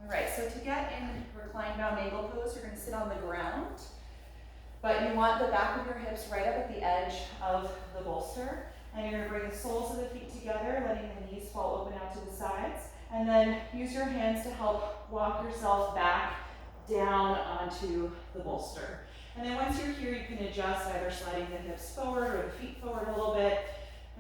All right, so to get in reclined down navel pose, you're going to sit on the ground, but you want the back of your hips right up at the edge of the bolster, and you're going to bring the soles of the feet together, letting the knees fall open out to the sides, and then use your hands to help walk yourself back down onto the bolster. And then once you're here, you can adjust, either sliding the hips forward or the feet forward a little bit,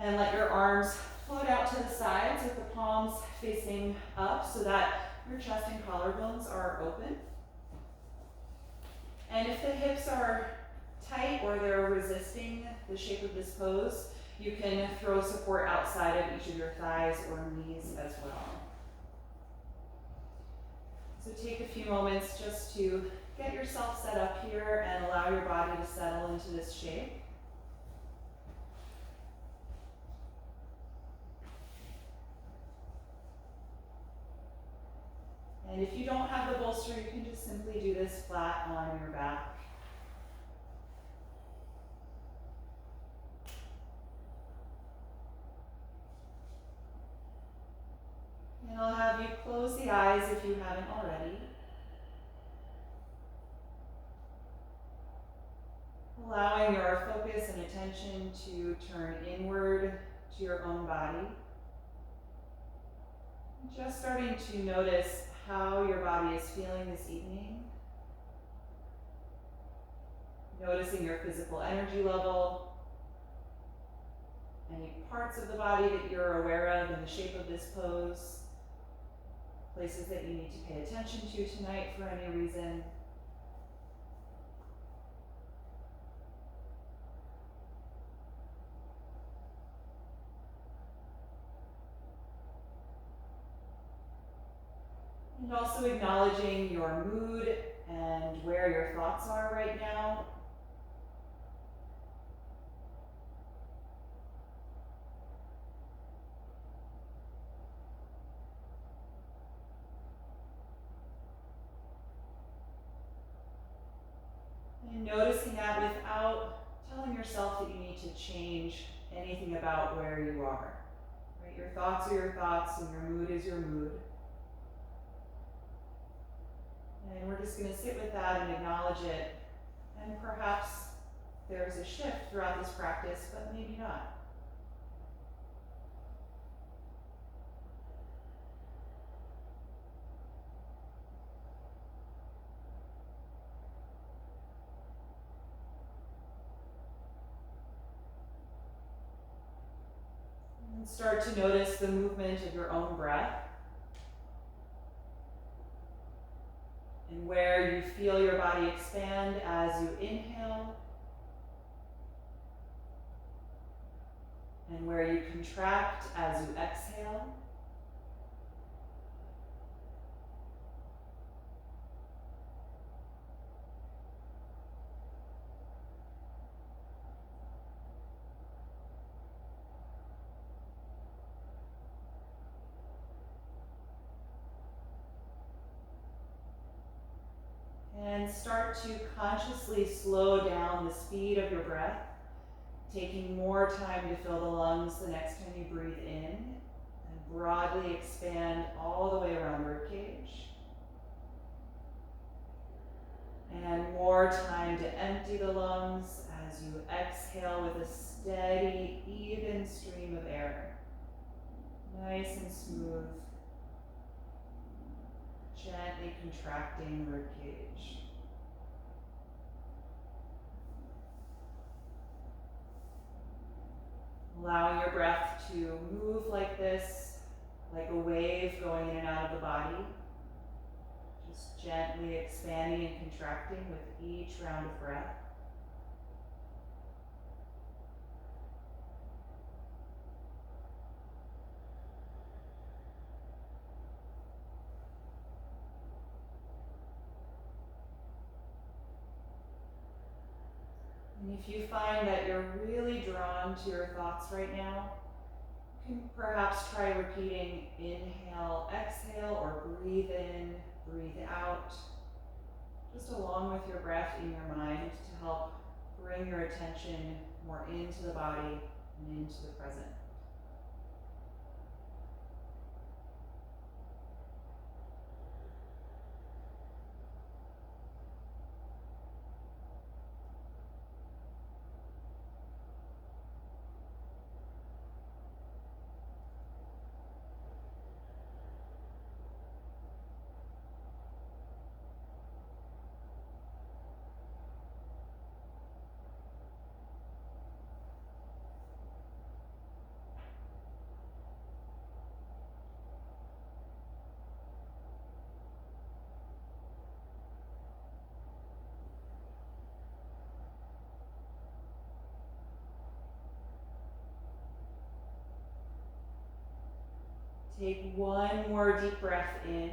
and let your arms float out to the sides with the palms facing up so that your chest and collarbones are open. And if the hips are tight or they're resisting the shape of this pose, you can throw support outside of each of your thighs or knees as well. So take a few moments just to get yourself set up here and allow your body to settle into this shape. And if you don't have the bolster, you can just simply do this flat on your back. And I'll have you close the eyes if you haven't already. Allowing your focus and attention to turn inward to your own body. Just starting to notice how your body is feeling this evening. Noticing your physical energy level, any parts of the body that you're aware of in the shape of this pose, places that you need to pay attention to tonight for any reason. And also acknowledging your mood and where your thoughts are right now. And noticing that without telling yourself that you need to change anything about where you are. Right? Your thoughts are your thoughts and your mood is your mood. And we're just going to sit with that and acknowledge it. And perhaps there's a shift throughout this practice, but maybe not. And start to notice the movement of your own breath. And where you feel your body expand as you inhale, and where you contract as you exhale. And start to consciously slow down the speed of your breath, taking more time to fill the lungs the next time you breathe in, and broadly expand all the way around the ribcage. And more time to empty the lungs as you exhale with a steady, even stream of air. Nice and smooth. Gently contracting the ribcage. Allowing your breath to move like this, like a wave going in and out of the body. Just gently expanding and contracting with each round of breath. And if you find that you're really drawn to your thoughts right now, you can perhaps try repeating inhale, exhale, or breathe in, breathe out, just along with your breath in your mind to help bring your attention more into the body and into the present. Take one more deep breath in.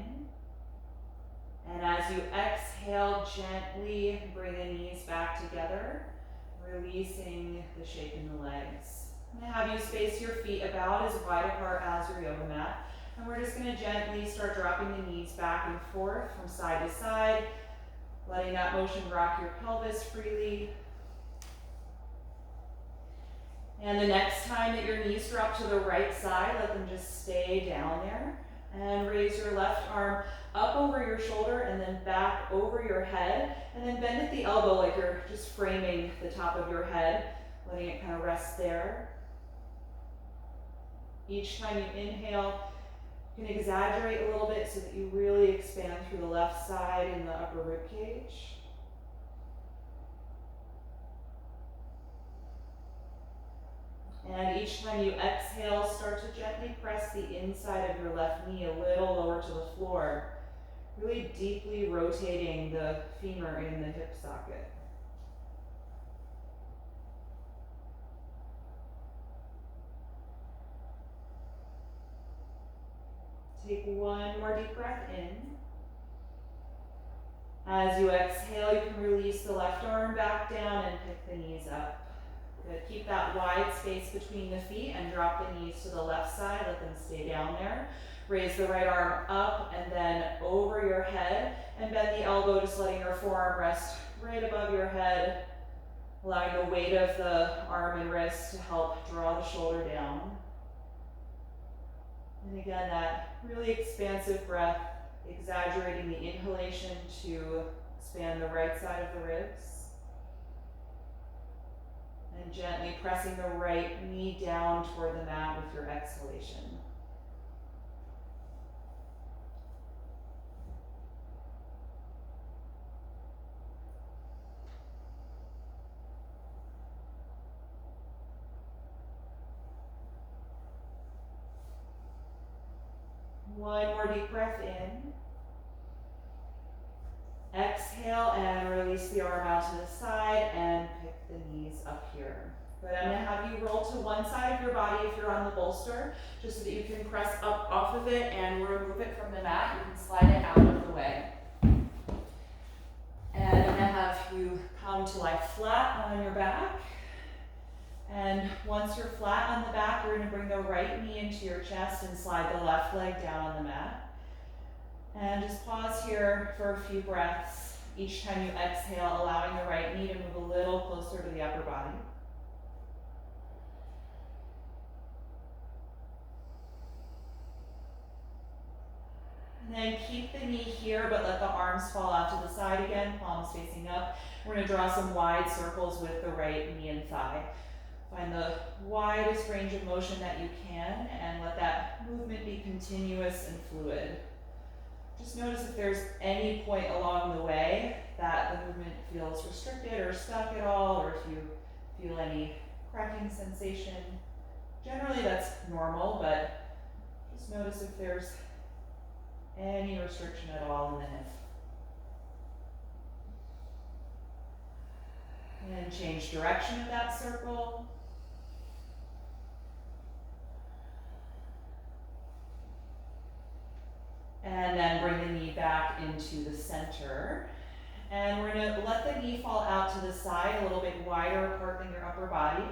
And as you exhale, gently bring the knees back together, releasing the shake in the legs. I'm going to have you space your feet about as wide apart as your yoga mat. And we're just going to gently start dropping the knees back and forth from side to side, letting that motion rock your pelvis freely. And the next time that your knees drop to the right side, let them just stay down there. And raise your left arm up over your shoulder and then back over your head. And then bend at the elbow like you're just framing the top of your head, letting it kind of rest there. Each time you inhale, you can exaggerate a little bit so that you really expand through the left side in the upper rib cage. And each time you exhale, start to gently press the inside of your left knee a little lower to the floor, really deeply rotating the femur in the hip socket. Take one more deep breath in. As you exhale, you can release the left arm back down and pick the knees up. Good. Keep that wide space between the feet and drop the knees to the left side. Let them stay down there. Raise the right arm up and then over your head and bend the elbow, just letting your forearm rest right above your head, allowing the weight of the arm and wrist to help draw the shoulder down. And again, that really expansive breath, exaggerating the inhalation to expand the right side of the ribs. And gently pressing the right knee down toward the mat with your exhalation. One more deep breath in. Exhale and release the arm out to the side and pick the knees up here. Good. I'm going to have you roll to one side of your body if you're on the bolster, just so that you can press up off of it and remove it from the mat. You can slide it out of the way. And I'm going to have you come to lie flat on your back. And once you're flat on the back, we're going to bring the right knee into your chest and slide the left leg down on the mat. And just pause here for a few breaths. Each time you exhale, allowing the right knee to move a little closer to the upper body. And then keep the knee here, but let the arms fall out to the side again, palms facing up. We're going to draw some wide circles with the right knee and thigh. Find the widest range of motion that you can and let that movement be continuous and fluid. Just notice if there's any point along the way that the movement feels restricted or stuck at all, or if you feel any cracking sensation. Generally that's normal, but just notice if there's any restriction at all in the hip. And change direction of that circle. And then bring the knee back into the center. And we're going to let the knee fall out to the side, a little bit wider apart than your upper body.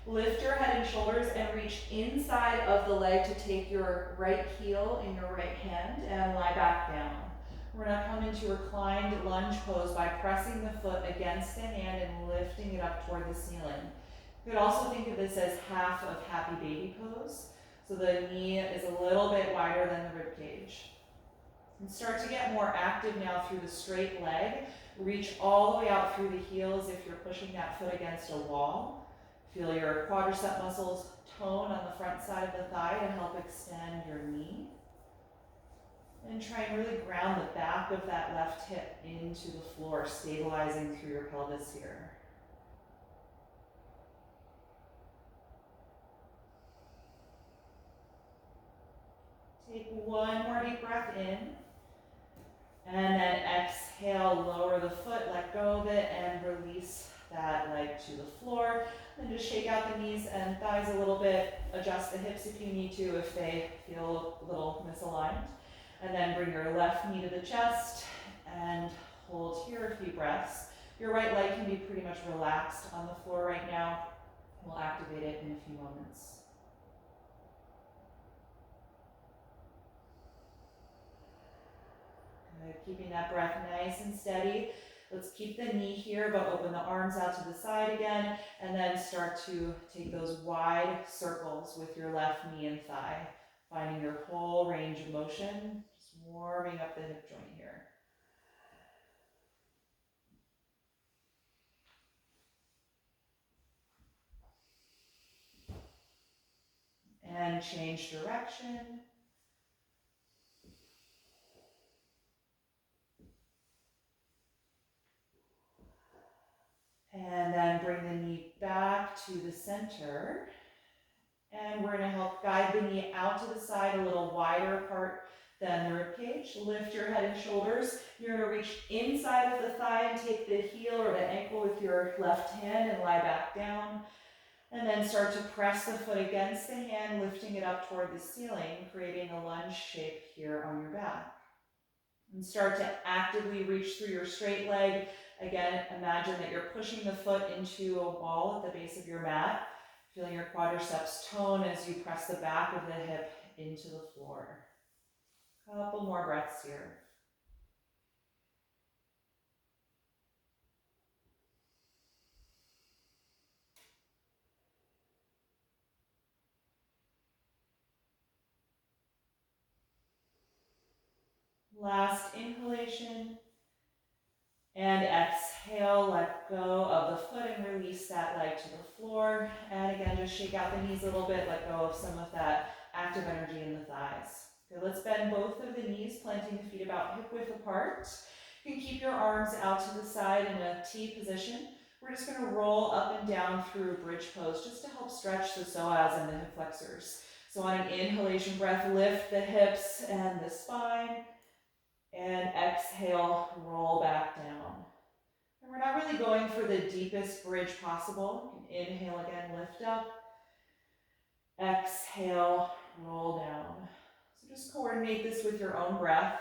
Lift your head and shoulders and reach inside of the leg to take your right heel in your right hand and lie back down. We're going to come into reclined lunge pose by pressing the foot against the hand and lifting it up toward the ceiling. You could also think of this as half of happy baby pose. So the knee is a little bit wider than the rib cage. And start to get more active now through the straight leg. Reach all the way out through the heels if you're pushing that foot against a wall. Feel your quadricep muscles tone on the front side of the thigh to help extend your knee. And try and really ground the back of that left hip into the floor, stabilizing through your pelvis here. Take one more deep breath in. And then exhale, lower the foot, let go of it, and release that leg to the floor. Then just shake out the knees and thighs a little bit. Adjust the hips if you need to, if they feel a little misaligned. And then bring your left knee to the chest and hold here a few breaths. Your right leg can be pretty much relaxed on the floor right now. We'll activate it in a few moments. Good. Keeping that breath nice and steady. Let's keep the knee here, but open the arms out to the side again, and then start to take those wide circles with your left knee and thigh, finding your whole range of motion, just warming up the hip joint here. And change direction. And then bring the knee back to the center. And we're going to help guide the knee out to the side a little wider apart than the rib cage. Lift your head and shoulders. You're going to reach inside of the thigh and take the heel or the ankle with your left hand and lie back down. And then start to press the foot against the hand, lifting it up toward the ceiling, creating a lunge shape here on your back. And start to actively reach through your straight leg. Again, imagine that you're pushing the foot into a wall at the base of your mat, feeling your quadriceps tone as you press the back of the hip into the floor. Couple more breaths here. Last inhalation. And exhale, let go of the foot and release that leg to the floor. And again, just shake out the knees a little bit, let go of some of that active energy in the thighs. Good, let's bend both of the knees, planting the feet about hip width apart. You can keep your arms out to the side in a T position. We're just going to roll up and down through bridge pose just to help stretch the psoas and the hip flexors. So on an inhalation breath, lift the hips and the spine. And exhale, roll back down. And we're not really going for the deepest bridge possible. You can inhale again, lift up. Exhale, roll down. So just coordinate this with your own breath.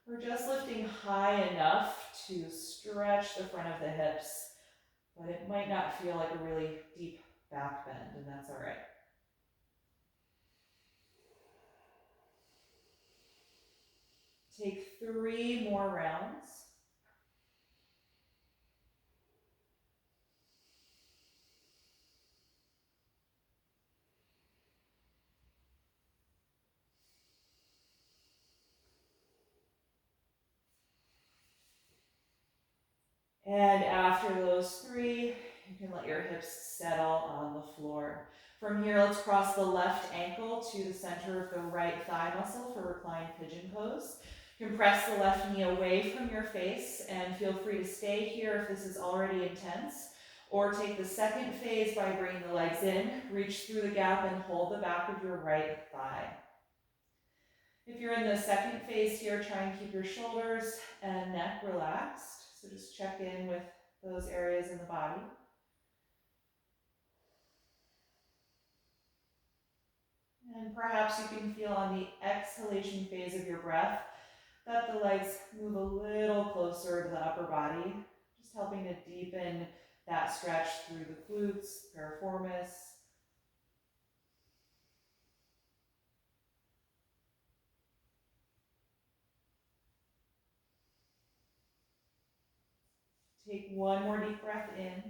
We're just lifting high enough to stretch the front of the hips, but it might not feel like a really deep back bend, and that's all right. Take 3 more rounds. And after those 3, you can let your hips settle on the floor. From here, let's cross the left ankle to the center of the right thigh muscle for reclined pigeon pose. You can press the left knee away from your face and feel free to stay here if this is already intense. Or take the second phase by bringing the legs in, reach through the gap and hold the back of your right thigh. If you're in the second phase here, try and keep your shoulders and neck relaxed. So just check in with those areas in the body. And perhaps you can feel on the exhalation phase of your breath that the legs move a little closer to the upper body, just helping to deepen that stretch through the glutes, piriformis. Take one more deep breath in.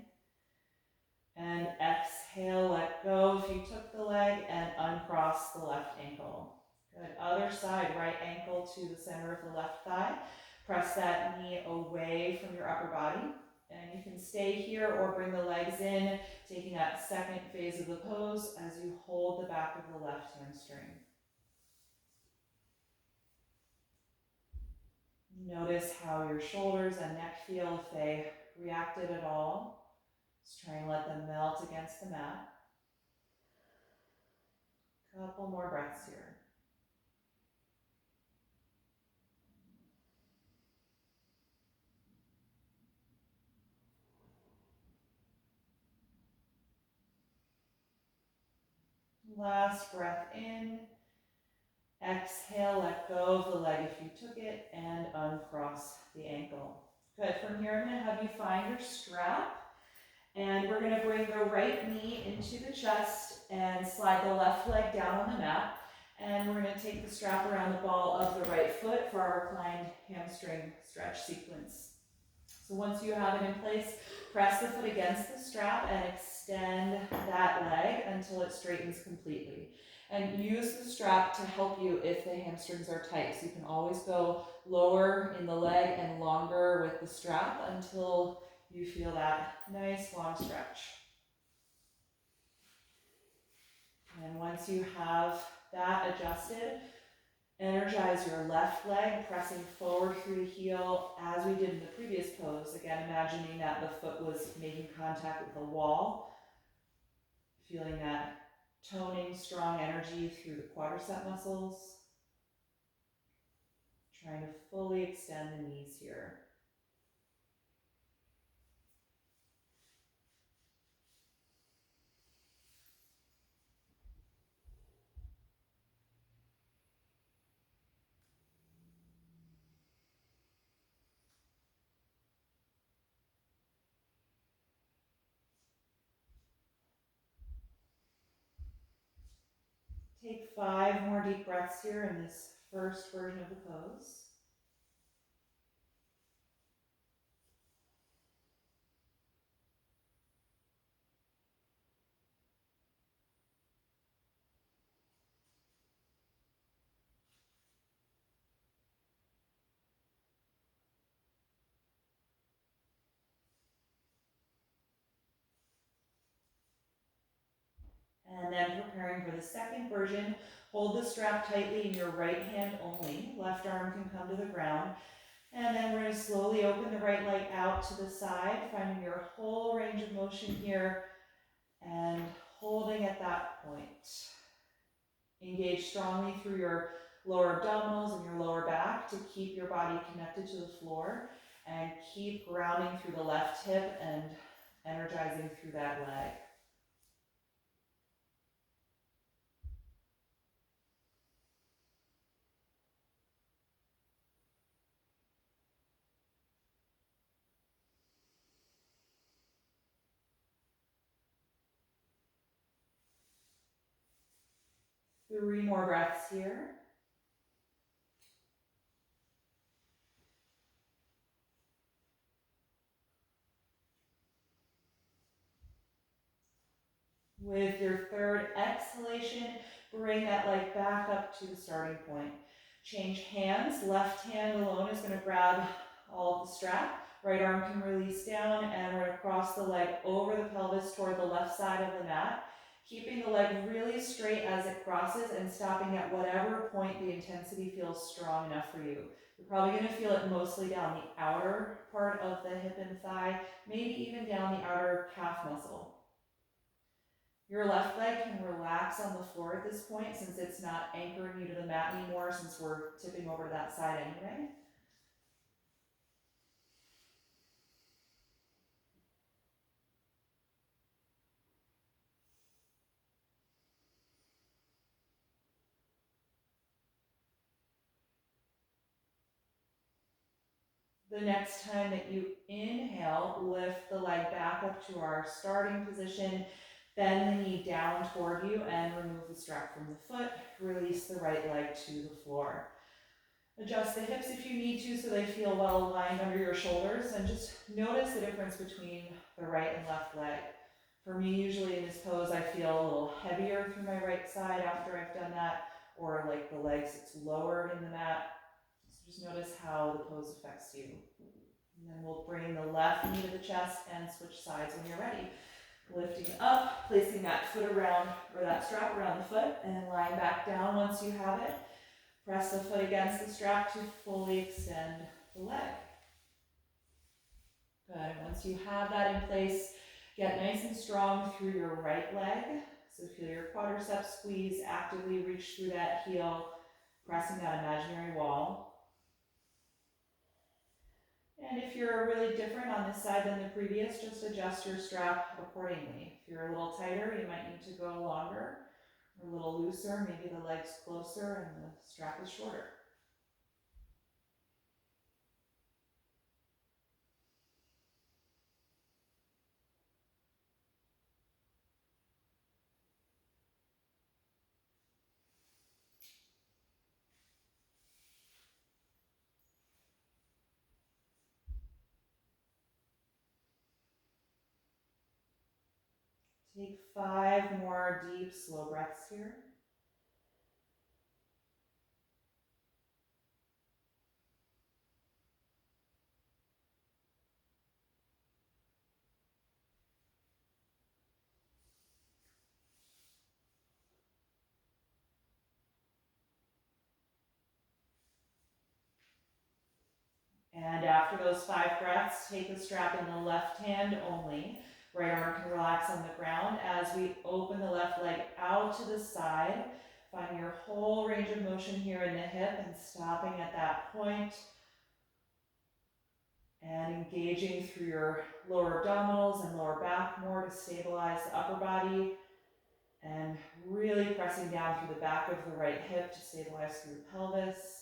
And exhale, let go if you took the leg, and uncross the left ankle. Good. Other side, right ankle to the center of the left thigh. Press that knee away from your upper body. And you can stay here or bring the legs in, taking that second phase of the pose as you hold the back of the left hamstring. Notice how your shoulders and neck feel, if they reacted at all. Just try and let them melt against the mat. Couple more breaths here. Last breath in. Exhale, let go of the leg if you took it, and uncross the ankle. Good, from here I'm gonna have you find your strap, and we're gonna bring the right knee into the chest and slide the left leg down on the mat. And we're gonna take the strap around the ball of the right foot for our reclined hamstring stretch sequence. So once you have it in place, press the foot against the strap and extend that leg until it straightens completely. And use the strap to help you if the hamstrings are tight. So you can always go lower in the leg and longer with the strap until you feel that nice long stretch. And once you have that adjusted, energize your left leg, pressing forward through the heel as we did in the previous pose. Again, imagining that the foot was making contact with the wall, feeling that toning, strong energy through the quadricep muscles. Trying to fully extend the knees here. Take 5 more deep breaths here in this first version of the pose. And then preparing for the second version, hold the strap tightly in your right hand only. Left arm can come to the ground. And then we're going to slowly open the right leg out to the side, finding your whole range of motion here and holding at that point. Engage strongly through your lower abdominals and your lower back to keep your body connected to the floor, and keep grounding through the left hip and energizing through that leg. Three more breaths here. With your third exhalation, bring that leg back up to the starting point. Change hands. Left hand alone is going to grab all of the strap. Right arm can release down, and we're going to cross the leg over the pelvis toward the left side of the mat, keeping the leg really straight as it crosses and stopping at whatever point the intensity feels strong enough for you. You're probably going to feel it mostly down the outer part of the hip and thigh, maybe even down the outer calf muscle. Your left leg can relax on the floor at this point, since it's not anchoring you to the mat anymore, since we're tipping over to that side anyway. The next time that you inhale, lift the leg back up to our starting position, bend the knee down toward you and remove the strap from the foot. Release the right leg to the floor. Adjust the hips if you need to so they feel well aligned under your shoulders, and just notice the difference between the right and left leg. For me, usually in this pose, I feel a little heavier through my right side after I've done that, or like the leg sits lower in the mat. So just notice how the pose affects you. And then we'll bring the left knee to the chest and switch sides when you're ready. Lifting up, placing that foot around, or that strap around the foot, and lying back down once you have it. Press the foot against the strap to fully extend the leg. Good. Once you have that in place, get nice and strong through your right leg. So feel your quadriceps squeeze, actively reach through that heel, pressing that imaginary wall. And if you're really different on this side than the previous, just adjust your strap accordingly. If you're a little tighter, you might need to go longer. a little looser, maybe the legs closer and the strap is shorter. Take 5 more deep, slow breaths here. And after those 5 breaths, take the strap in the left hand only. Right arm can relax on the ground as we open the left leg out to the side. Find your whole range of motion here in the hip and stopping at that point. And engaging through your lower abdominals and lower back more to stabilize the upper body. And really pressing down through the back of the right hip to stabilize through the pelvis.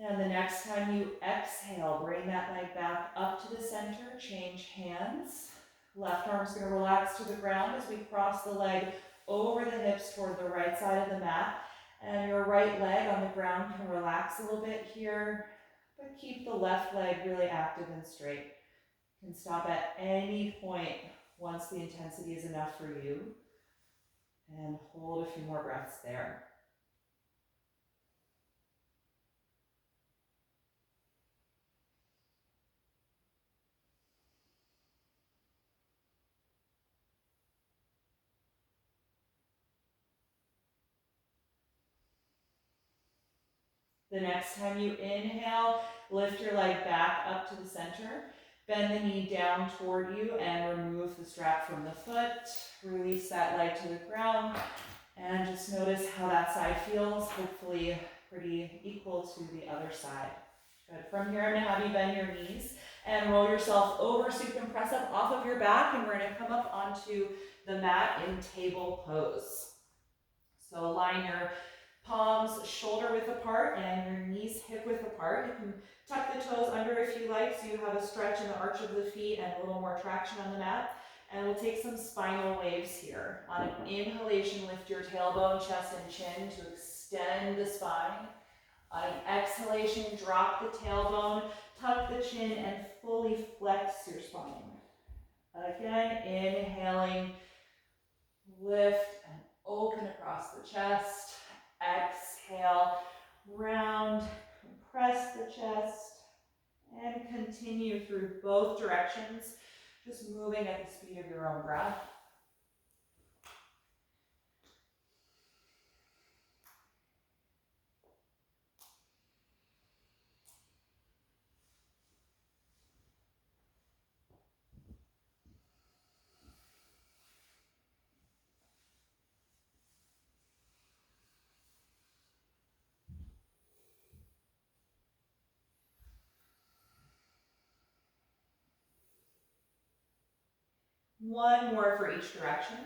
And the next time you exhale, bring that leg back up to the center, change hands. Left arm's going to relax to the ground as we cross the leg over the hips toward the right side of the mat. And your right leg on the ground can relax a little bit here, but keep the left leg really active and straight. You can stop at any point once the intensity is enough for you. And hold a few more breaths there. The next time you inhale, lift your leg back up to the center. Bend the knee down toward you and remove the strap from the foot. Release that leg to the ground and just notice how that side feels. Hopefully pretty equal to the other side. Good. From here, I'm going to have you bend your knees and roll yourself over so you can press up off of your back, and we're going to come up onto the mat in table pose. So line your palms shoulder width apart and your knees hip width apart. You can tuck the toes under if you like, so you have a stretch in the arch of the feet and a little more traction on the mat. And we'll take some spinal waves here. On an inhalation, lift your tailbone, chest, and chin to extend the spine. On an exhalation, drop the tailbone, tuck the chin, and fully flex your spine. Again, inhaling, lift and open across the chest. Exhale, round, compress the chest, and continue through both directions, just moving at the speed of your own breath. One more for each direction.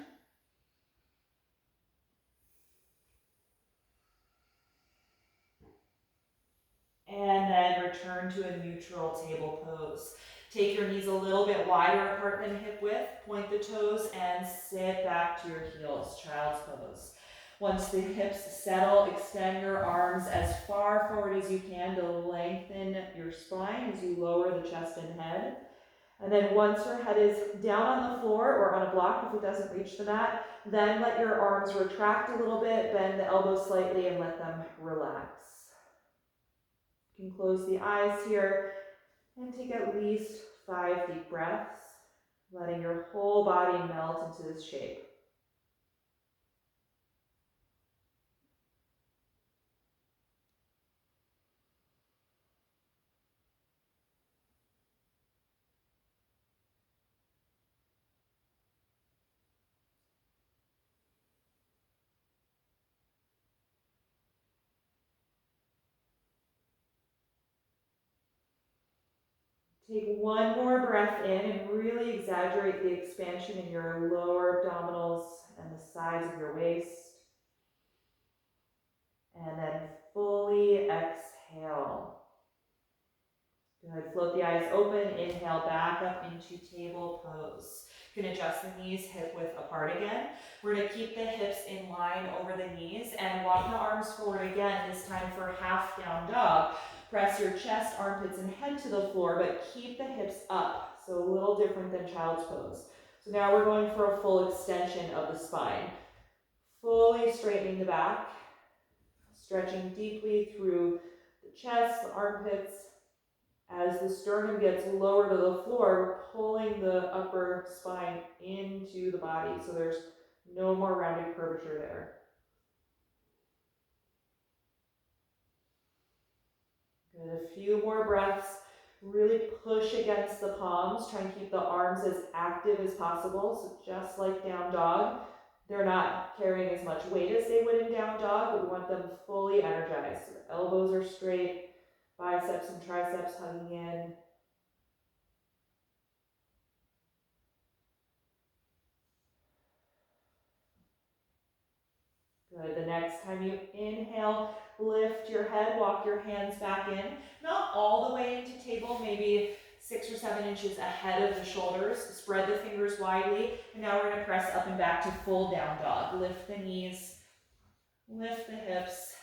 And then return to a neutral table pose. Take your knees a little bit wider apart than hip width, point the toes, and sit back to your heels, child's pose. Once the hips settle, extend your arms as far forward as you can to lengthen your spine as you lower the chest and head. And then once your head is down on the floor or on a block if it doesn't reach the mat, then let your arms retract a little bit, bend the elbows slightly, and let them relax. You can close the eyes here and take at least 5 deep breaths, letting your whole body melt into this shape. Take one more breath in and really exaggerate the expansion in your lower abdominals and the sides of your waist. And then fully exhale. Good. Float the eyes open. Inhale back up into table pose. You can adjust the knees hip width apart again. We're going to keep the hips in line over the knees and walk the arms forward again, this time for half down dog. Press your chest, armpits, and head to the floor, but keep the hips up. So a little different than child's pose. So now we're going for a full extension of the spine. Fully straightening the back, stretching deeply through the chest, the armpits. As the sternum gets lower to the floor, we're pulling the upper spine into the body, so there's no more rounded curvature there. Good, a few more breaths. Really push against the palms. Try and keep the arms as active as possible. So just like down dog, they're not carrying as much weight as they would in down dog, but we want them fully energized. So the elbows are straight, biceps and triceps hugging in. Good. The next time you inhale, lift your head, walk your hands back in. Not all the way into table, maybe 6 or 7 inches ahead of the shoulders. Spread the fingers widely. And now we're going to press up and back to full down dog. Lift the knees, lift the hips.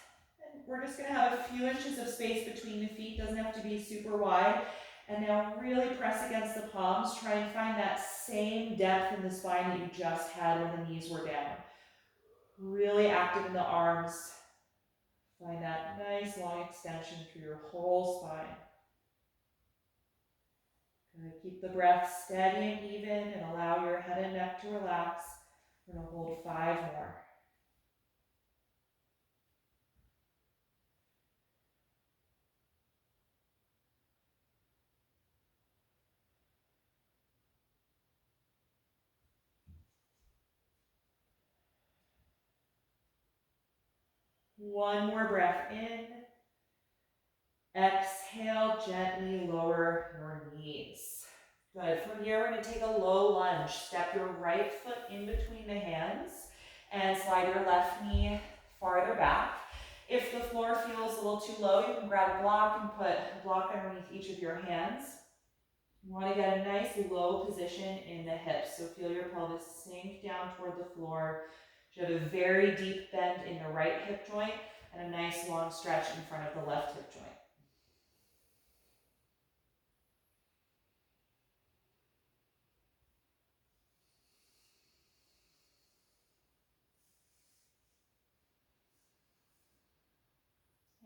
And we're just going to have a few inches of space between the feet. Doesn't have to be super wide. And now really press against the palms. Try and find that same depth in the spine that you just had when the knees were down. Really active in the arms. Find that nice long extension through your whole spine. Good. Keep the breath steady and even and allow your head and neck to relax. We're going to hold 5 more. One more breath in. Exhale, gently lower your knees. Good. From here, we're going to take a low lunge. Step your right foot in between the hands and slide your left knee farther back. If the floor feels a little too low, you can grab a block and put a block underneath each of your hands. You want to get a nice low position in the hips. So feel your pelvis sink down toward the floor. You have a very deep bend in the right hip joint and a nice long stretch in front of the left hip joint.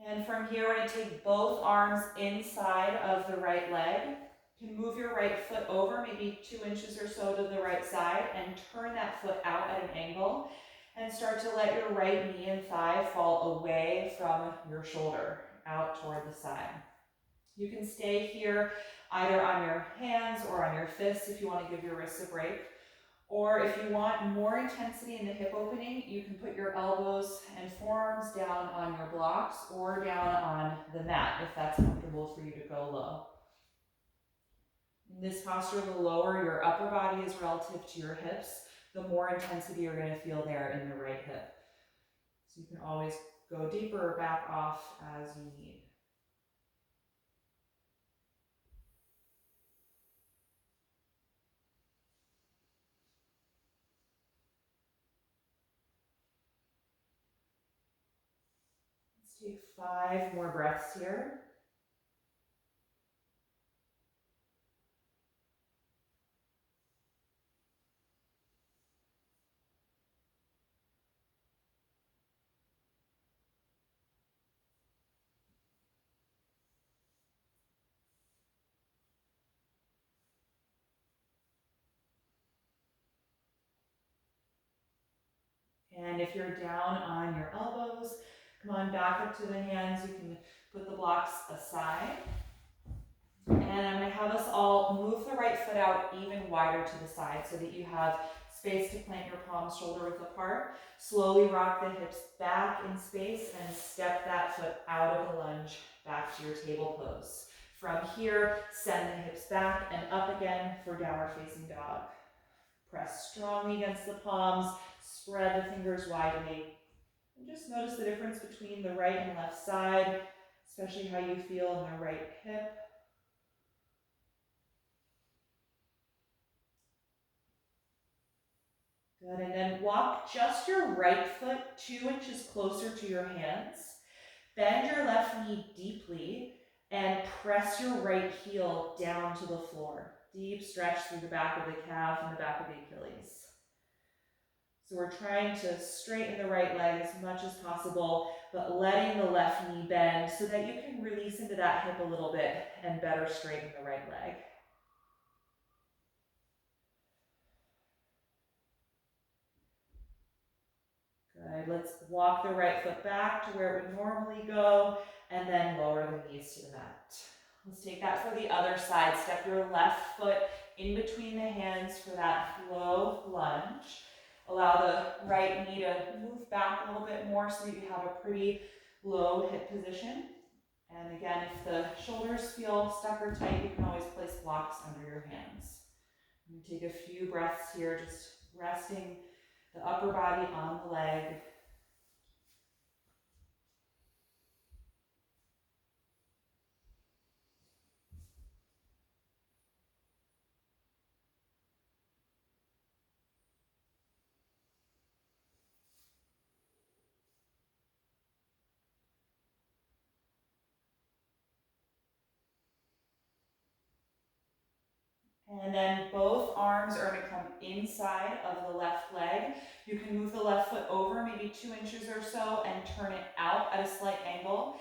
And from here, we're going to take both arms inside of the right leg. You can move your right foot over, maybe 2 inches or so to the right side, and turn that foot out at an angle. And start to let your right knee and thigh fall away from your shoulder, out toward the side. You can stay here either on your hands or on your fists if you want to give your wrists a break. Or if you want more intensity in the hip opening, you can put your elbows and forearms down on your blocks or down on the mat if that's comfortable for you to go low. In this posture, the lower your upper body is relative to your hips, the more intensity you're going to feel there in the right hip. So you can always go deeper or back off as you need. Let's take 5 more breaths here. And if you're down on your elbows, come on back up to the hands. You can put the blocks aside. And I'm going to have us all move the right foot out even wider to the side so that you have space to plant your palms shoulder width apart. Slowly rock the hips back in space and step that foot out of the lunge back to your table pose. From here, send the hips back and up again for downward facing dog. Press strongly against the palms, spread the fingers widely. And just notice the difference between the right and left side, especially how you feel in the right hip. Good, and then walk just your right foot 2 inches closer to your hands. Bend your left knee deeply and press your right heel down to the floor. Deep stretch through the back of the calf and the back of the Achilles. So we're trying to straighten the right leg as much as possible, but letting the left knee bend so that you can release into that hip a little bit and better straighten the right leg. Good, let's walk the right foot back to where it would normally go, and then lower the knees to the mat. Let's take that for the other side. Step your left foot in between the hands for that low lunge. Allow the right knee to move back a little bit more so that you have a pretty low hip position. And again, if the shoulders feel stuck or tight, you can always place blocks under your hands. You take a few breaths here, just resting the upper body on the leg. And then both arms are going to come inside of the left leg. You can move the left foot over maybe 2 inches or so and turn it out at a slight angle.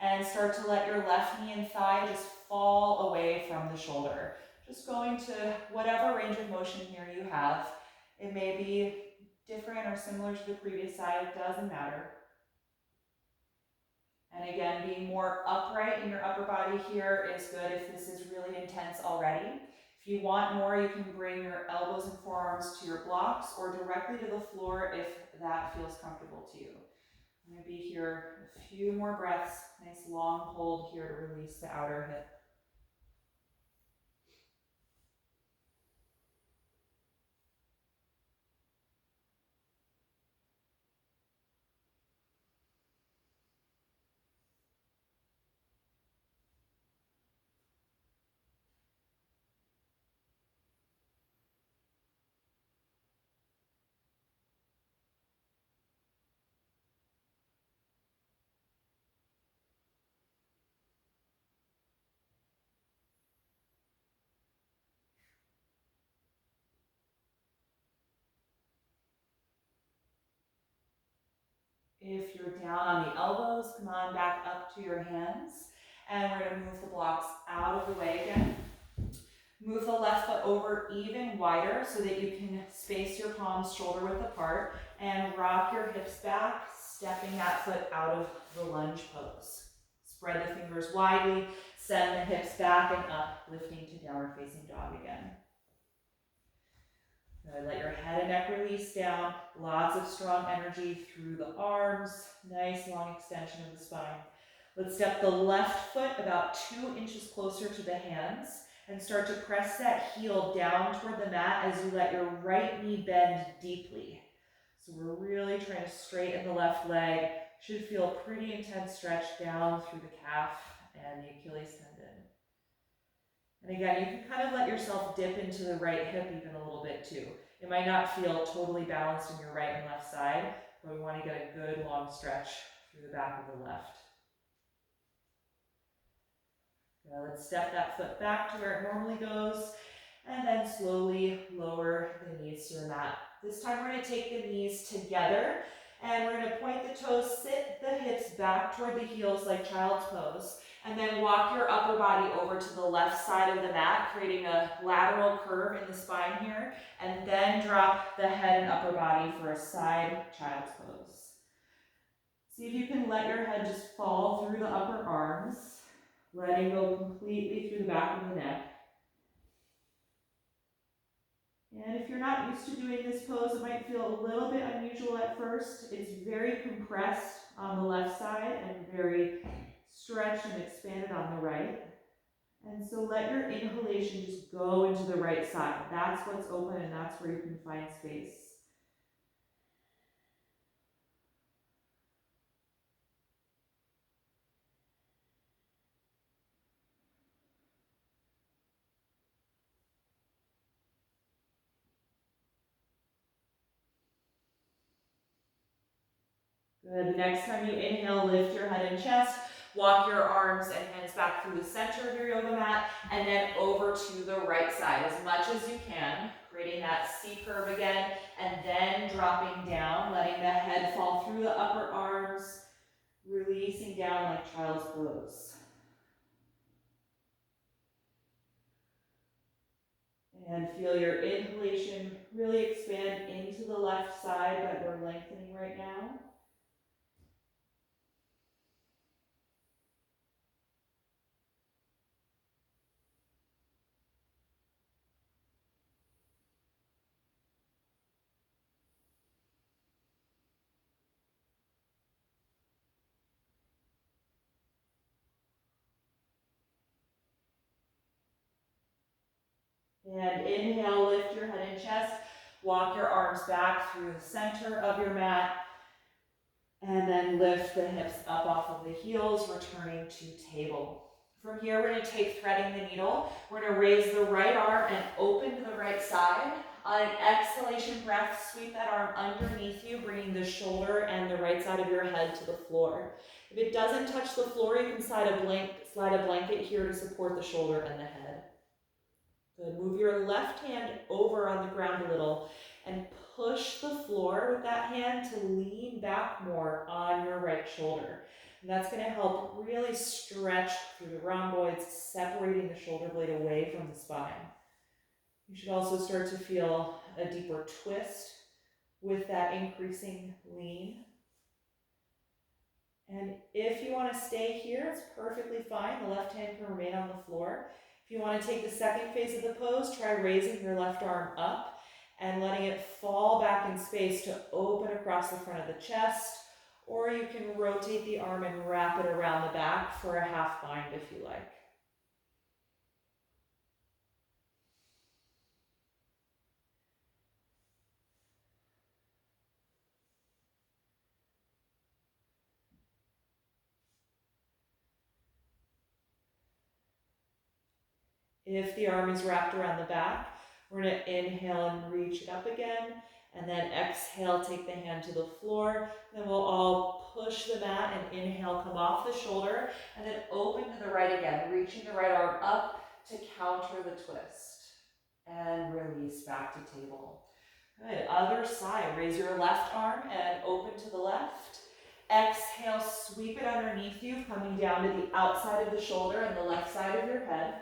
And start to let your left knee and thigh just fall away from the shoulder. Just going to whatever range of motion here you have. It may be different or similar to the previous side, it doesn't matter. And again, being more upright in your upper body here is good if this is really intense already. If you want more, you can bring your elbows and forearms to your blocks or directly to the floor if that feels comfortable to you. I'm going to be here a few more breaths. Nice long hold here to release the outer hip. If you're down on the elbows, come on back up to your hands. And we're going to move the blocks out of the way again. Move the left foot over even wider so that you can space your palms shoulder width apart and rock your hips back, stepping that foot out of the lunge pose. Spread the fingers widely, send the hips back and up, lifting to downward facing dog again. Good. Let your head and neck release down. Lots of strong energy through the arms. Nice long extension of the spine. Let's step the left foot about 2 inches closer to the hands and start to press that heel down toward the mat as you let your right knee bend deeply. So we're really trying to straighten the left leg. Should feel a pretty intense stretch down through the calf and the Achilles tendon. And again, you can kind of let yourself dip into the right hip even a little bit too. It might not feel totally balanced in your right and left side, but we want to get a good long stretch through the back of the left. Now let's step that foot back to where it normally goes, and then slowly lower the knees to the mat. This time we're going to take the knees together, and we're going to point the toes, sit the hips back toward the heels like child's pose, and then walk your upper body over to the left side of the mat, creating a lateral curve in the spine here, and then drop the head and upper body for a side child's pose. See if you can let your head just fall through the upper arms, letting go completely through the back of the neck. And if you're not used to doing this pose, it might feel a little bit unusual at first. It's very compressed on the left side and very stretched and expanded on the right. so let your inhalation just go into the right side. That's what's open and that's where you can find space. Good. The next time you inhale, lift your head and chest. Walk your arms and hands back through the center of your yoga mat and then over to the right side as much as you can, creating that C curve again, and then dropping down, letting the head fall through the upper arms, releasing down like child's pose. And feel your inhalation really expand into the left side that we're lengthening right now. And inhale, lift your head and chest. Walk your arms back through the center of your mat. And then lift the hips up off of the heels, returning to table. From here, we're going to take threading the needle. We're going to raise the right arm and open to the right side. On an exhalation breath, sweep that arm underneath you, bringing the shoulder and the right side of your head to the floor. If it doesn't touch the floor, you can slide a blanket here to support the shoulder and the head. Good. Move your left hand over on the ground a little and push the floor with that hand to lean back more on your right shoulder. And that's going to help really stretch through the rhomboids, separating the shoulder blade away from the spine. You should also start to feel a deeper twist with that increasing lean. And if you want to stay here, it's perfectly fine. The left hand can remain on the floor. If you want to take the second phase of the pose, try raising your left arm up and letting it fall back in space to open across the front of the chest, or you can rotate the arm and wrap it around the back for a half bind if you like. If the arm is wrapped around the back, we're going to inhale and reach it up again, and then exhale, take the hand to the floor. Then we'll all push the mat and inhale, come off the shoulder, and then open to the right again, reaching the right arm up to counter the twist. And release back to table. Good. Other side. Raise your left arm and open to the left. Exhale, sweep it underneath you, coming down to the outside of the shoulder and the left side of your head.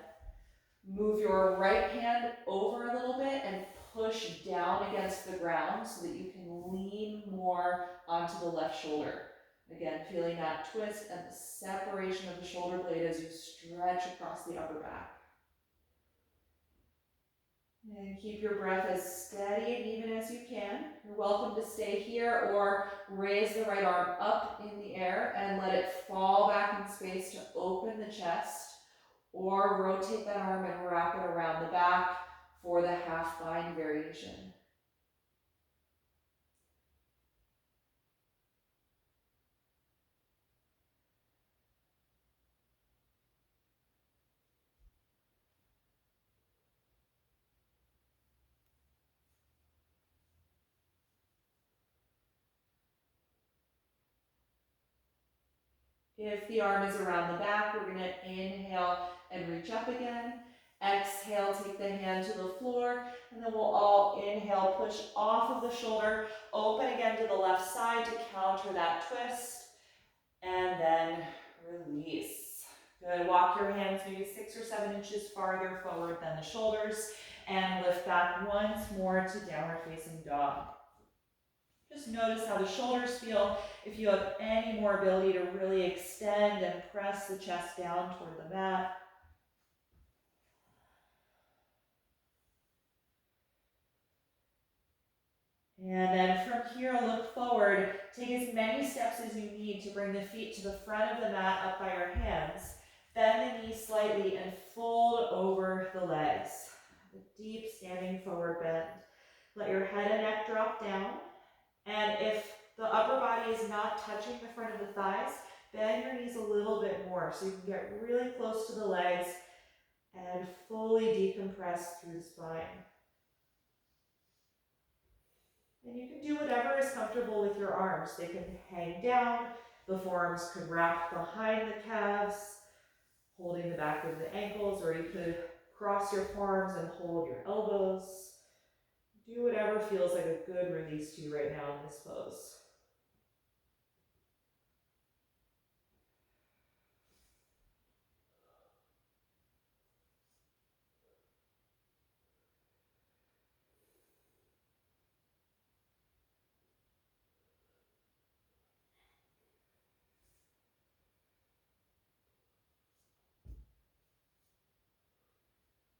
Move your right hand over a little bit and push down against the ground so that you can lean more onto the left shoulder. Again, feeling that twist and the separation of the shoulder blade as you stretch across the upper back. And keep your breath as steady and even as you can. You're welcome to stay here or raise the right arm up in the air and let it fall back in space to open the chest. Or rotate that arm and wrap it around the back for the half bind variation. If the arm is around the back, we're going to inhale and reach up again. Exhale, take the hand to the floor, and then we'll all inhale, push off of the shoulder, open again to the left side to counter that twist, and then release. Good. Walk your hands maybe 6 or 7 inches farther forward than the shoulders, and lift back once more to downward facing dog. Just notice how the shoulders feel. If you have any more ability to really extend and press the chest down toward the mat. And then from here, look forward. Take as many steps as you need to bring the feet to the front of the mat up by your hands. Bend the knees slightly and fold forward bend. Let your head and neck drop down. And if the upper body is not touching the front of the thighs, bend your knees a little bit more so you can get really close to the legs and fully decompress through the spine. And you can do whatever is comfortable with your arms. They can hang down, the forearms could wrap behind the calves, holding the back of the ankles, or you could cross your forearms and hold your elbows. Do whatever feels like a good release to you right now in this pose.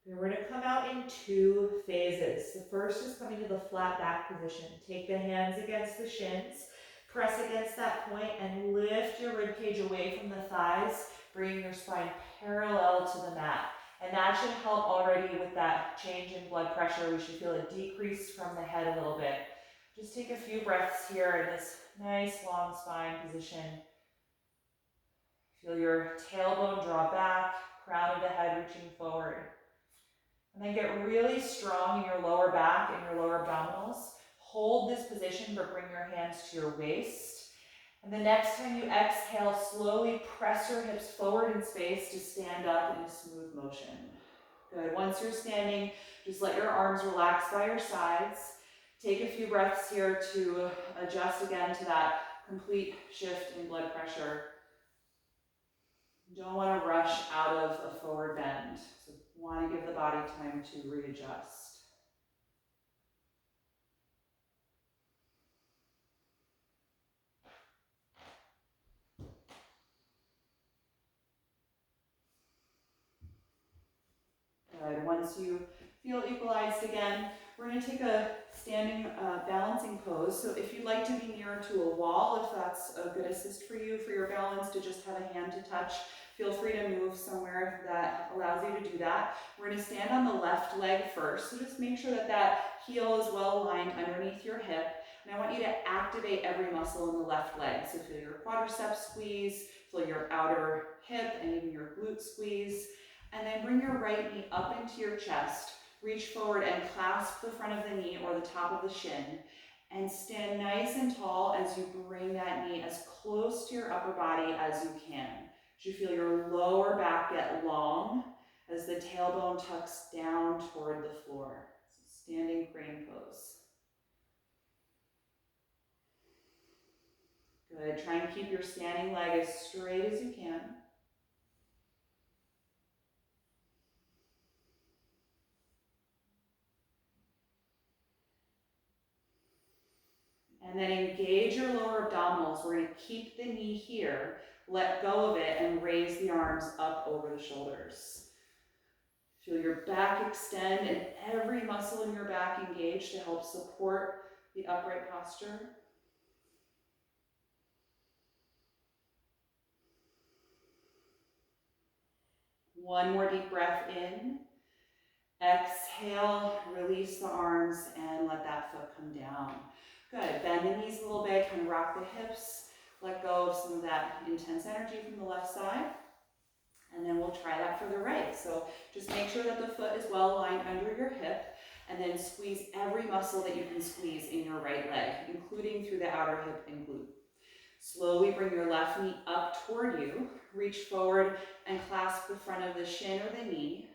And we're going to come out in two phases. The first is coming to the flat back position. Take the hands against the shins, press against that point, and lift your ribcage away from the thighs, bringing your spine parallel to the mat. And that should help already with that change in blood pressure. We should feel a decrease from the head a little bit. Just take a few breaths here in this nice long spine position. Feel your tailbone draw back, crown of the head reaching forward. And then get really strong in your lower back and your lower abdominals. Hold this position, but bring your hands to your waist. And the next time you exhale, slowly press your hips forward in space to stand up in a smooth motion. Good. Once you're standing, just let your arms relax by your sides. Take a few breaths here to adjust again to that complete shift in blood pressure. You don't want to rush out of a forward bend. So you want to give the body time to readjust. Good. Once you feel equalized again, we're going to take a standing balancing pose. So if you'd like to be nearer to a wall, if that's a good assist for you for your balance, to just have a hand to touch, feel free to move somewhere that allows you to do that. We're going to stand on the left leg first. So just make sure that that heel is well aligned underneath your hip. And I want you to activate every muscle in the left leg. So feel your quadriceps squeeze, feel your outer hip and even your glute squeeze. And then bring your right knee up into your chest. Reach forward and clasp the front of the knee or the top of the shin. And stand nice and tall as you bring that knee as close to your upper body as you can. As you feel your lower back get long as the tailbone tucks down toward the floor. So standing crane pose. Good. Try and keep your standing leg as straight as you can. And then engage your lower abdominals. We're going to keep the knee here, let go of it, and raise the arms up over the shoulders. Feel your back extend and every muscle in your back engage to help support the upright posture. One more deep breath in. Exhale, release the arms, and let that foot come down. Good. Bend the knees a little bit, kind of rock the hips. Let go of some of that intense energy from the left side. And then we'll try that for the right. So just make sure that the foot is well aligned under your hip, and then squeeze every muscle that you can squeeze in your right leg, including through the outer hip and glute. Slowly bring your left knee up toward you. Reach forward and clasp the front of the shin or the knee.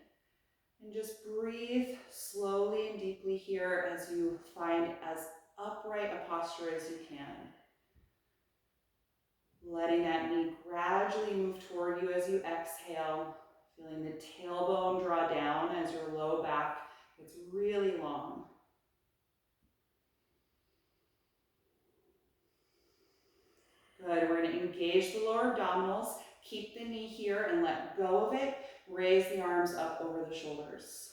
And just breathe slowly and deeply here as you find as upright a posture as you can. Letting that knee gradually move toward you as you exhale, feeling the tailbone draw down as your low back gets really long. Good, we're going to engage the lower abdominals, keep the knee here and let go of it, raise the arms up over the shoulders.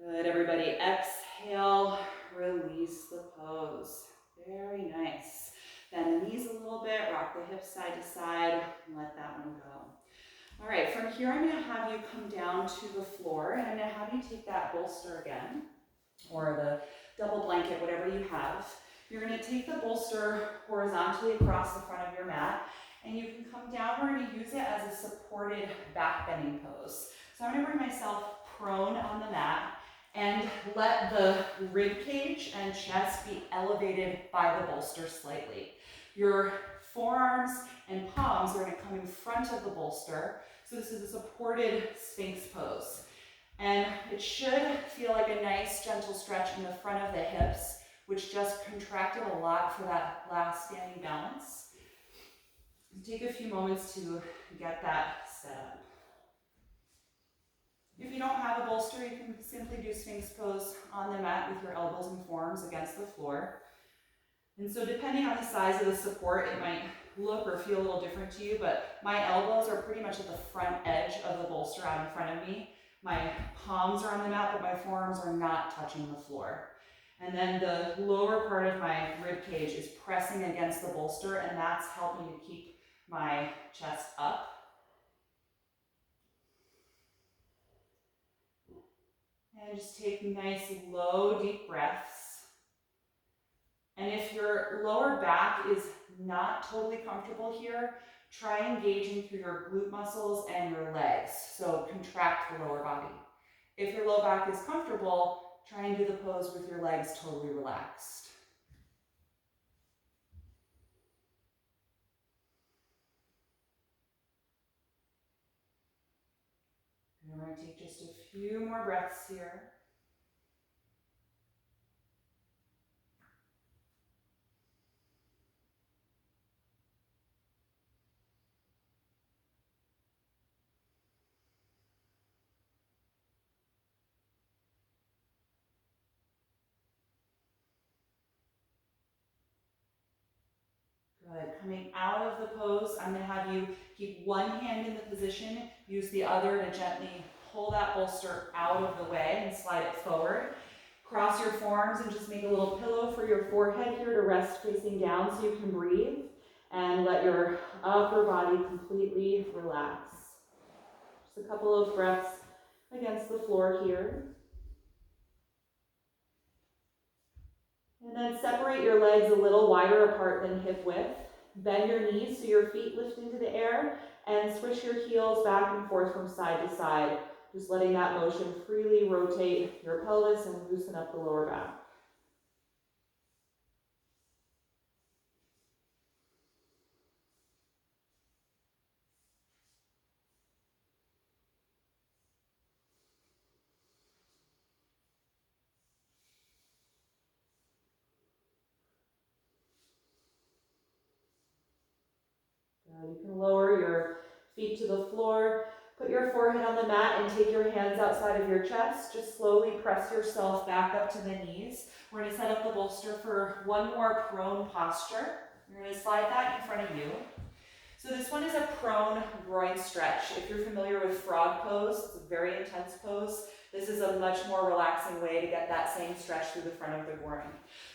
Good, everybody, exhale, release the pose. Very nice. Bend the knees a little bit, rock the hips side to side, and let that one go. All right, from here I'm gonna have you come down to the floor, and I'm gonna have you take that bolster again, or the double blanket, whatever you have. You're gonna take the bolster horizontally across the front of your mat, and you can come down. We're gonna use it as a supported back bending pose. So I'm gonna bring myself prone on the mat and let the rib cage and chest be elevated by the bolster slightly. Your forearms and palms are gonna come in front of the bolster. So this is a supported Sphinx pose. And it should feel like a nice gentle stretch in the front of the hips, which just contracted a lot for that last standing balance. Take a few moments to get that set up. If you don't have a bolster, you can simply do Sphinx pose on the mat with your elbows and forearms against the floor. And so depending on the size of the support, it might look or feel a little different to you, but my elbows are pretty much at the front edge of the bolster out in front of me. My palms are on the mat, but my forearms are not touching the floor. And then the lower part of my rib cage is pressing against the bolster, and that's helping to keep my chest up. And just take nice, low, deep breaths. And if your lower back is not totally comfortable here, try engaging through your glute muscles and your legs. So contract the lower body. If your low back is comfortable, try and do the pose with your legs totally relaxed. And we're going to take just a few more breaths here. Good. Coming out of the pose, I'm going to have you keep one hand in the position, use the other to gently pull that bolster out of the way and slide it forward. Cross your forearms and just make a little pillow for your forehead here to rest facing down so you can breathe. And let your upper body completely relax. Just a couple of breaths against the floor here. And then separate your legs a little wider apart than hip width. Bend your knees so your feet lift into the air, and swish your heels back and forth from side to side. Just letting that motion freely rotate your pelvis and loosen up the lower back. You can lower your feet to the floor, put your forehead on the mat, and take your hands outside of your chest. Just slowly press yourself back up to the knees. We're going to set up the bolster for one more prone posture. You're going to slide that in front of you. So this one is a prone groin stretch. If you're familiar with frog pose, it's a very intense pose. This is a much more relaxing way to get that same stretch through the front of the groin.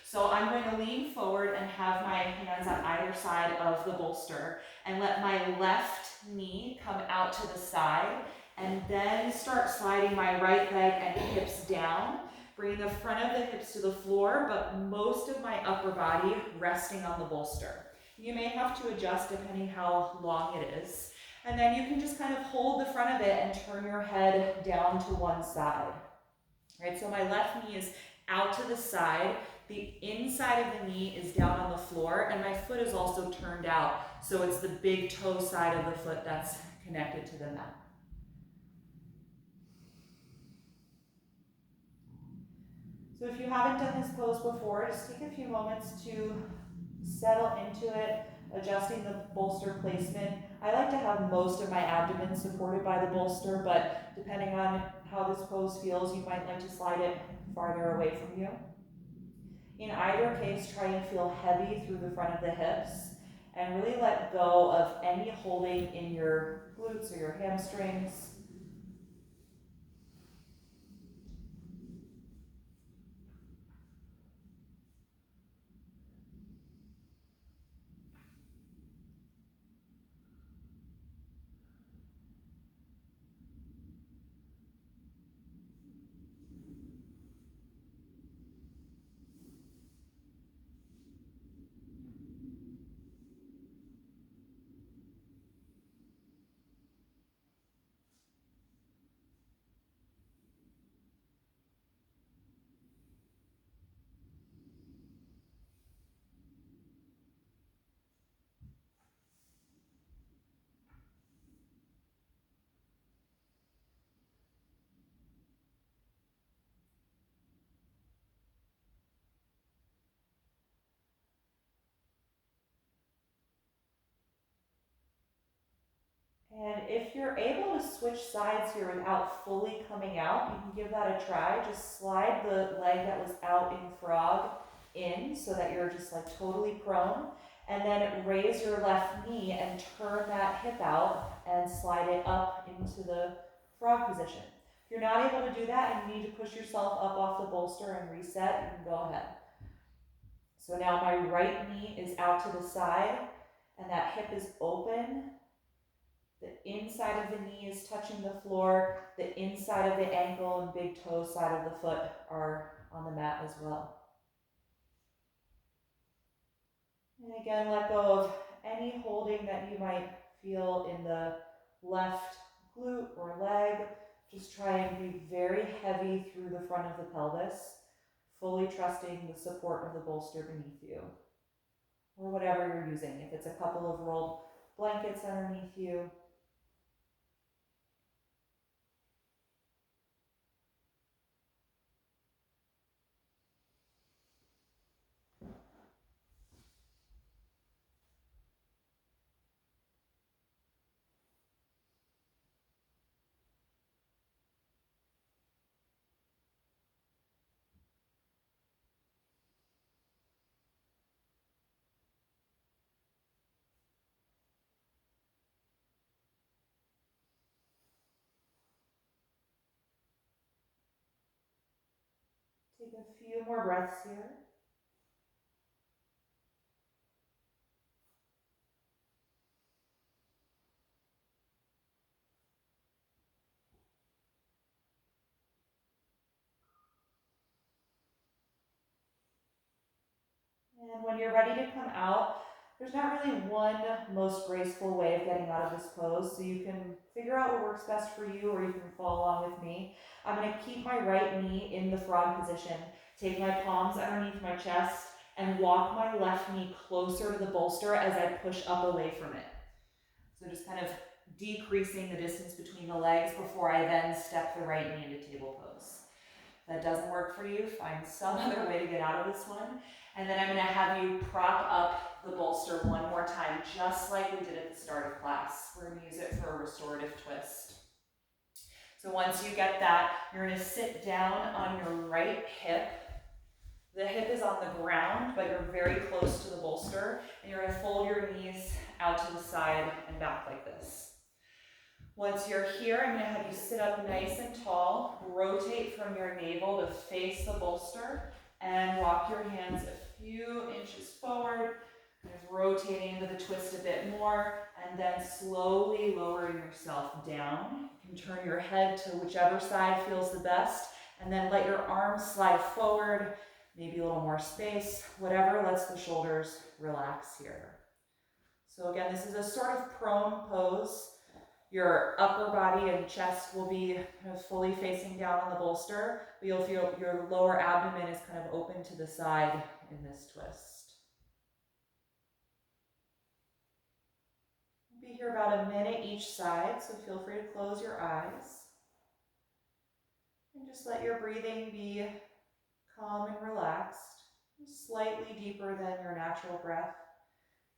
So I'm going to lean forward and have my hands on either side of the bolster and let my left knee come out to the side, and then start sliding my right leg and hips down, bringing the front of the hips to the floor, but most of my upper body resting on the bolster. You may have to adjust depending how long it is. And then you can just kind of hold the front of it and turn your head down to one side. Right, so my left knee is out to the side. The inside of the knee is down on the floor, and my foot is also turned out. So it's the big toe side of the foot that's connected to the mat. So if you haven't done this pose before, just take a few moments to settle into it, adjusting the bolster placement. I like to have most of my abdomen supported by the bolster, but depending on how this pose feels, you might like to slide it farther away from you. In either case, try and feel heavy through the front of the hips, and really let go of any holding in your glutes or your hamstrings. And if you're able to switch sides here without fully coming out, you can give that a try. Just slide the leg that was out in frog in so that you're just like totally prone. And then raise your left knee and turn that hip out and slide it up into the frog position. If you're not able to do that and you need to push yourself up off the bolster and reset, you can go ahead. So now my right knee is out to the side and that hip is open. The inside of the knee is touching the floor. The inside of the ankle and big toe side of the foot are on the mat as well. And again, let go of any holding that you might feel in the left glute or leg. Just try and be very heavy through the front of the pelvis, fully trusting the support of the bolster beneath you, or whatever you're using. If it's a couple of rolled blankets underneath you, take a few more breaths here. And when you're ready to come out, there's not really one most graceful way of getting out of this pose, so you can figure out what works best for you, or you can follow along with me. I'm going to keep my right knee in the frog position, take my palms underneath my chest, and walk my left knee closer to the bolster as I push up away from it. So just kind of decreasing the distance between the legs before I then step the right knee into table pose. If that doesn't work for you, find some other way to get out of this one. And then I'm going to have you prop up the bolster one more time, just like we did at the start of class. We're going to use it for a restorative twist. So once you get that, you're going to sit down on your right hip. The hip is on the ground, but you're very close to the bolster. And you're going to fold your knees out to the side and back like this. Once you're here, I'm going to have you sit up nice and tall, rotate from your navel to face the bolster, and walk your hands a few inches forward, kind of rotating into the twist a bit more, and then slowly lowering yourself down. You can turn your head to whichever side feels the best, and then let your arms slide forward, maybe a little more space, whatever lets the shoulders relax here. So again, this is a sort of prone pose. Your upper body and chest will be kind of fully facing down on the bolster, but you'll feel your lower abdomen is kind of open to the side in this twist. We'll be here about a minute each side, so feel free to close your eyes. And just let your breathing be calm and relaxed, slightly deeper than your natural breath,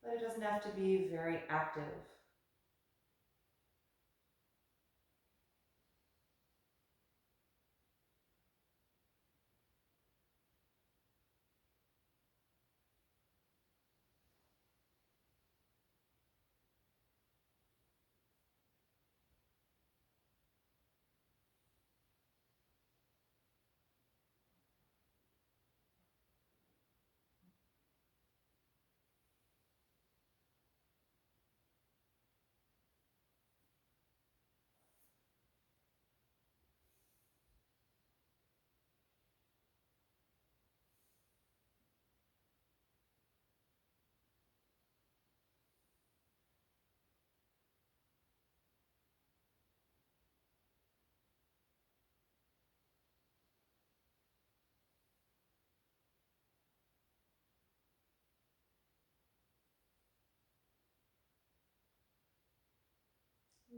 but it doesn't have to be very active.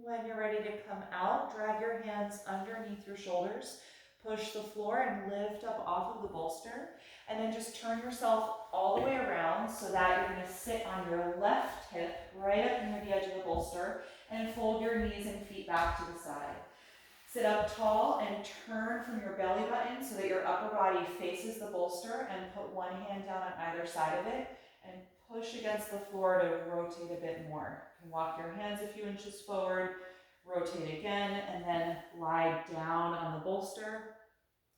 When you're ready to come out, drag your hands underneath your shoulders. Push the floor and lift up off of the bolster. And then just turn yourself all the way around so that you're going to sit on your left hip right up near the edge of the bolster and fold your knees and feet back to the side. Sit up tall and turn from your belly button so that your upper body faces the bolster, and put one hand down on either side of it and push against the floor to rotate a bit more. You can walk your hands a few inches forward, rotate again, and then lie down on the bolster.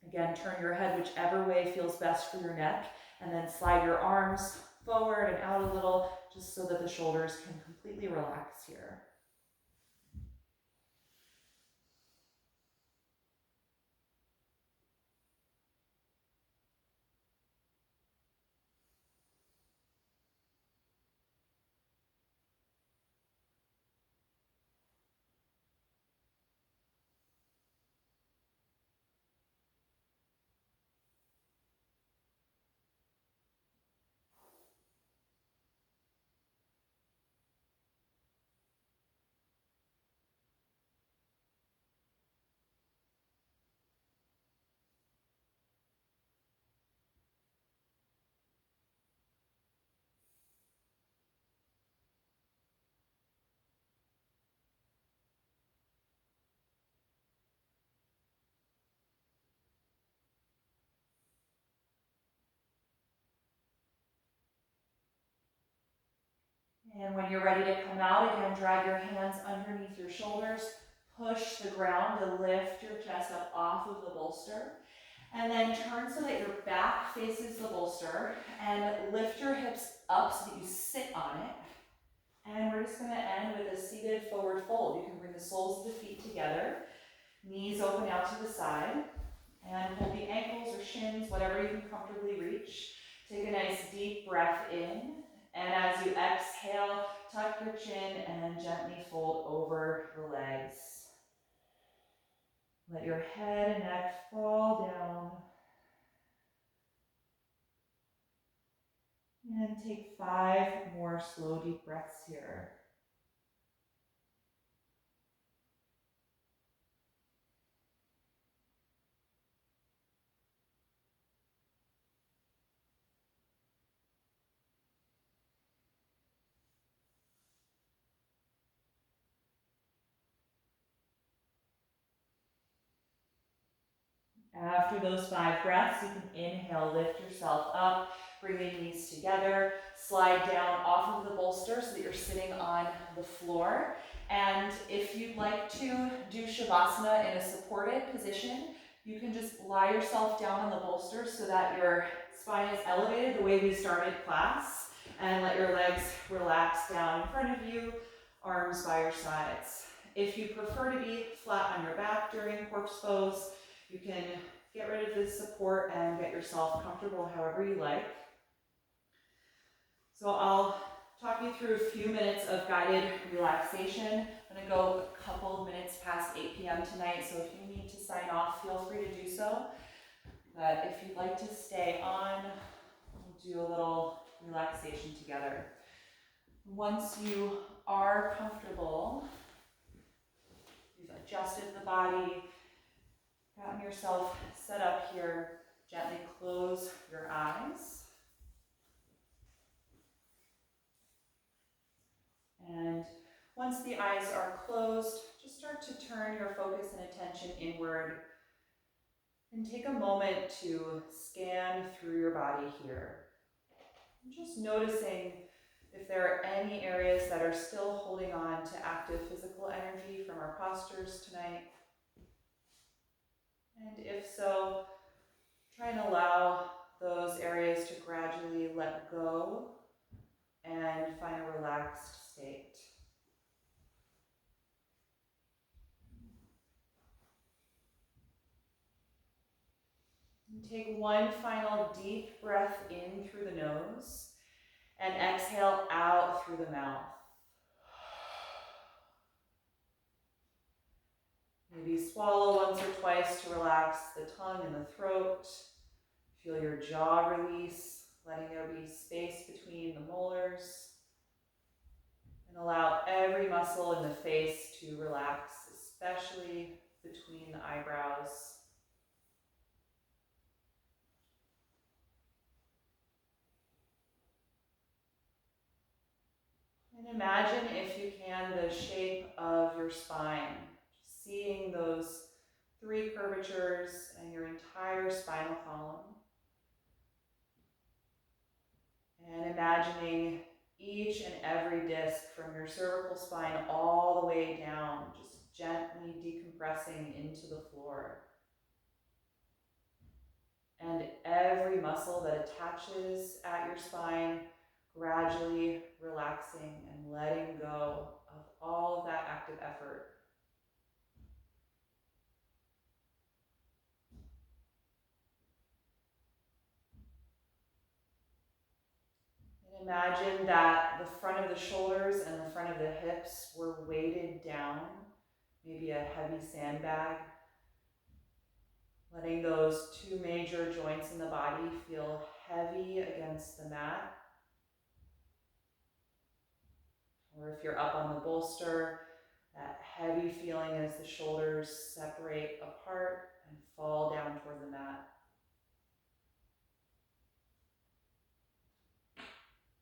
Again, turn your head whichever way feels best for your neck, and then slide your arms forward and out a little, just so that the shoulders can completely relax here. And when you're ready to come out, again, drag your hands underneath your shoulders, push the ground to lift your chest up off of the bolster, and then turn so that your back faces the bolster, and lift your hips up so that you sit on it. And we're just going to end with a seated forward fold. You can bring the soles of the feet together, knees open out to the side, and hold the ankles or shins, whatever you can comfortably reach. Take a nice deep breath in. And as you exhale, tuck your chin and gently fold over the legs. Let your head and neck fall down. And take 5 more slow, deep breaths here. After those 5 breaths, you can inhale, lift yourself up, bring the knees together, slide down off of the bolster so that you're sitting on the floor. And if you'd like to do Shavasana in a supported position, you can just lie yourself down on the bolster so that your spine is elevated the way we started class, and let your legs relax down in front of you, arms by your sides. If you prefer to be flat on your back during corpse pose, you can get rid of this support and get yourself comfortable however you like. So I'll talk you through a few minutes of guided relaxation. I'm going to go a couple of minutes past 8 p.m. tonight, so if you need to sign off, feel free to do so. But if you'd like to stay on, we'll do a little relaxation together. Once you are comfortable, you've adjusted the body, gotten yourself set up here, gently close your eyes. And once the eyes are closed, just start to turn your focus and attention inward and take a moment to scan through your body here. Just noticing if there are any areas that are still holding on to active physical energy from our postures tonight. And if so, try and allow those areas to gradually let go and find a relaxed state. And take one final deep breath in through the nose and exhale out through the mouth. Maybe swallow once or twice to relax the tongue and the throat. Feel your jaw release, letting there be space between the molars. And allow every muscle in the face to relax, especially between the eyebrows. Imagine, if you can, the shape of your spine, seeing those 3 curvatures and your entire spinal column. And imagining each and every disc from your cervical spine all the way down, just gently decompressing into the floor. And every muscle that attaches at your spine gradually relaxing and letting go of all of that active effort. And imagine that the front of the shoulders and the front of the hips were weighted down, maybe a heavy sandbag, letting those 2 major joints in the body feel heavy against the mat. Or if you're up on the bolster, that heavy feeling as the shoulders separate apart and fall down toward the mat.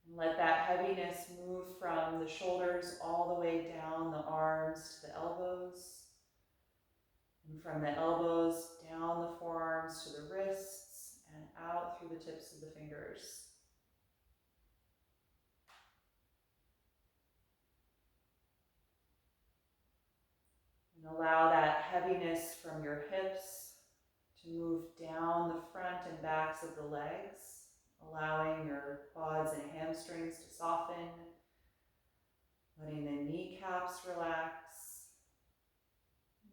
And let that heaviness move from the shoulders all the way down the arms to the elbows. And from the elbows down the forearms to the wrists and out through the tips of the fingers. And allow that heaviness from your hips to move down the front and backs of the legs, allowing your quads and hamstrings to soften, letting the kneecaps relax,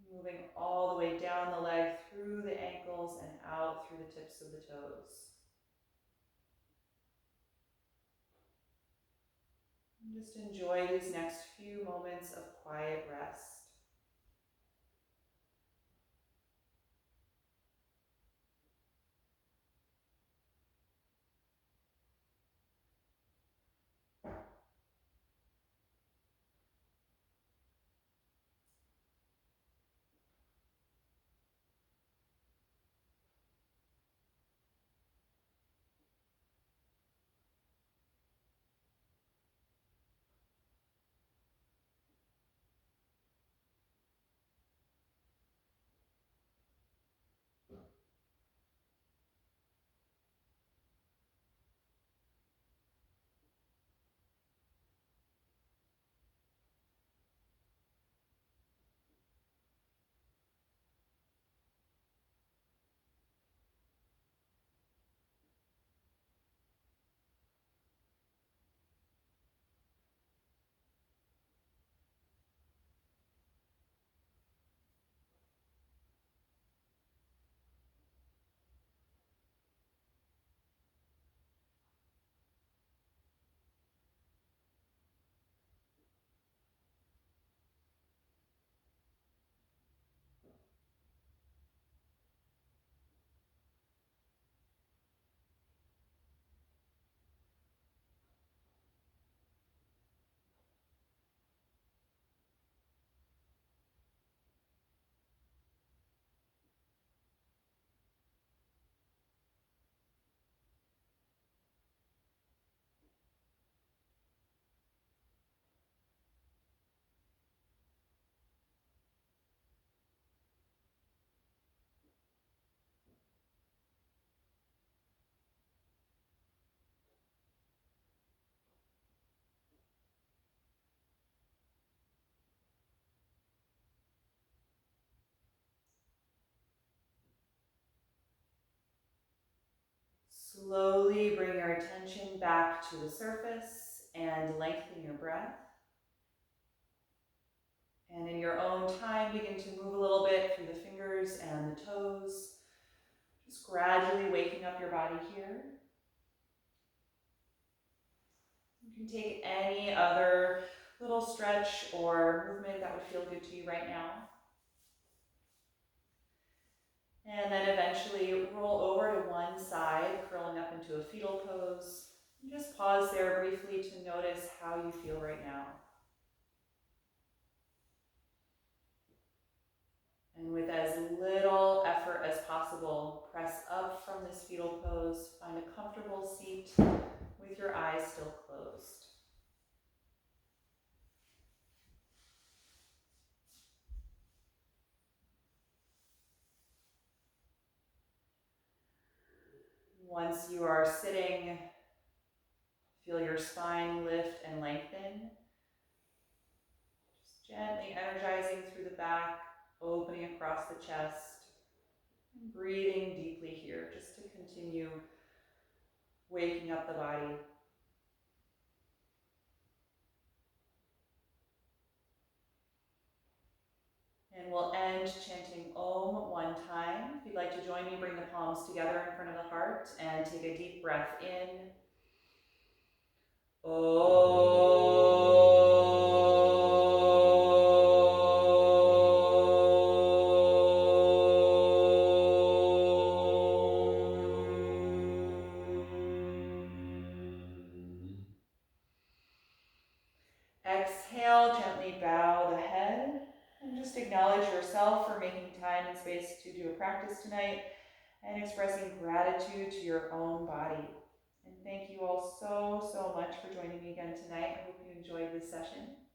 moving all the way down the leg through the ankles and out through the tips of the toes. And just enjoy these next few moments of quiet rest. Slowly bring your attention back to the surface and lengthen your breath. And in your own time, begin to move a little bit through the fingers and the toes, just gradually waking up your body here. You can take any other little stretch or movement that would feel good to you right now. And then eventually roll over to one side, curling up into a fetal pose. And just pause there briefly to notice how you feel right now. And with as little effort as possible, press up from this fetal pose. Find a comfortable seat with your eyes still closed. Once you are sitting, feel your spine lift and lengthen. Just gently energizing through the back, opening across the chest, and breathing deeply here just to continue waking up the body. And we'll end chanting Om one time. If you'd like to join me, bring the palms together in front of the heart and take a deep breath in. Exhale, gently bow the head and just acknowledge yourself for making time and space to do a practice tonight and expressing gratitude to your own body. And thank you all so much for joining me again tonight. I hope you enjoyed this session.